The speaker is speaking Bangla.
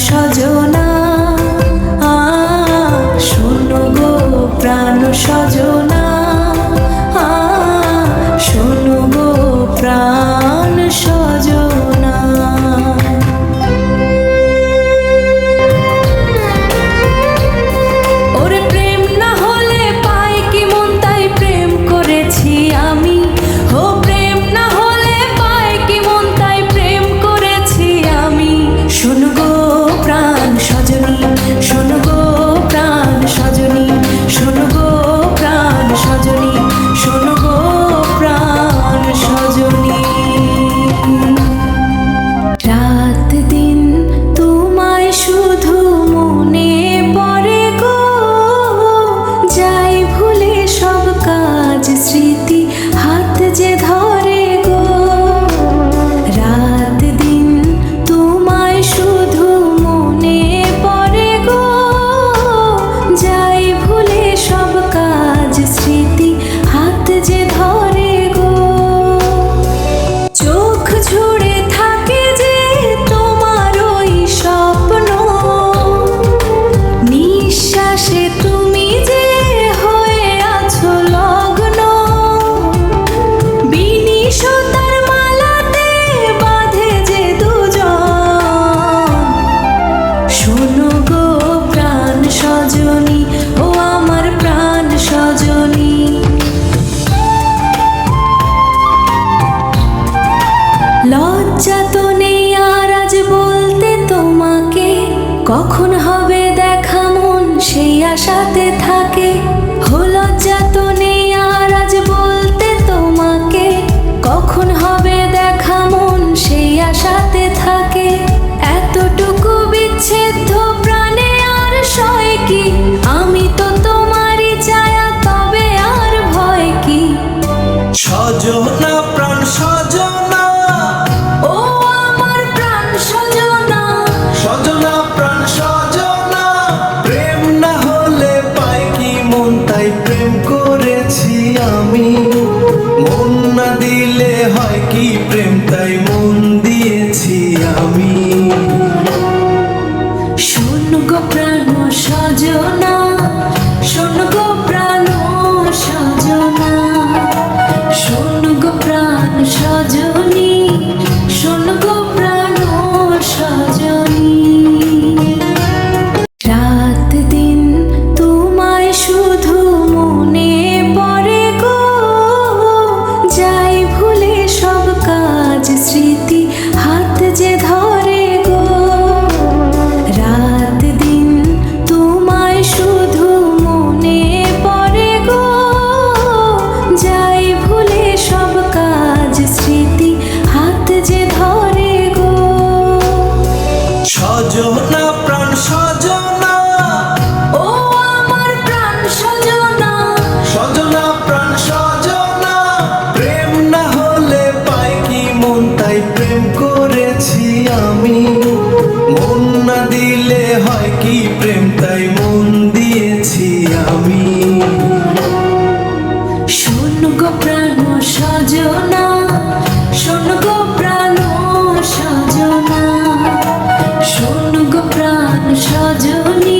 সজনা, শোনো গো প্রাণ সজনা, শোনো গো প্রাণ সজনা। ওরে প্রেম না হলে পাই কি মন, তাই প্রেম করেছি আমি। ও প্রেম না হলে পাই কি মন, তাই প্রেম করেছি আমি। শোনো গো প্রাণ সজনী, শোনো গো প্রাণ সজনী, শোনো গো প্রাণ সজনী, শোনো গো প্রাণ সজনী। রাত দিন তোমায় শুধু মনে পড়ে গো, যাই ভুলে সব কাজ স্মৃতি হাত যে ধরে গো। রাত দিন তোমায় শুধু মনে পড়ে গো, যাই ভুলে সব কাজ স্মৃতি হাত যে ধরে গো। চোখ ঝুড়ে থাকে যে তোমার ওই স্বপ্ন, নিঃশ্বাসে তুমি যে হয়ে আছো লগ্ন। বিনিশতার মালাতে বাঁধে যে দুজন, শোনো গো প্রাণ সজনী, ও আমার প্রাণ সজনী। লজ্জা তো নেই আর আজ বলতে তোমাকে, কখন হবে দেখা মন সেই আশাতে থাকে। হো লজ্জা তো নেই আর আজ বলতে তোমাকে, কখন হবে দেখা মন সেই আশাতে থাকে। এতটুকু বিচ্ছেদ প্রাণে আর সয় কি, আমি তো তোমারই ছায়া, তবে আর ভয় কি। সজনা প্রাণ সজনা, ও আমার প্রাণ সজনা, সজনা প্রাণ সজনা। প্রেম না হলে পাই কি মন, তাই প্রেম করেছি আমি। মন না দিলে হয় কি প্রেম, তাই মন দিয়েছি আমি। শোনো গো প্রাণ সজনা, শোনো গো প্রাণ সজনা, শোনো গো প্রাণ সজনী, শোনো গো প্রাণ সজনী। রাত দিন তোমায় শুধু মনে পড়ে গো, যাই ভুলে সব কাজ স্মৃতি হাত যে ধরে গো। রাত দিন তোমায় শুধু মনে পড়ে গো, যাই ভুলে সব কাজ স্মৃতি হাত যে ধরে গো। সজনা প্রাণ সজনা, ও আমার প্রাণ সজনা, সজনা প্রাণ সজনা। প্রেম না হলে পাই কি মন, তাই প্রেম করেছি আমি। মন না দিলে হয় কি প্রেম, তাই মন দিয়েছি আমি। শোনো গো প্রাণ সজনা, শোনো গো প্রাণ সজনা, শোনো গো প্রাণ সজনী,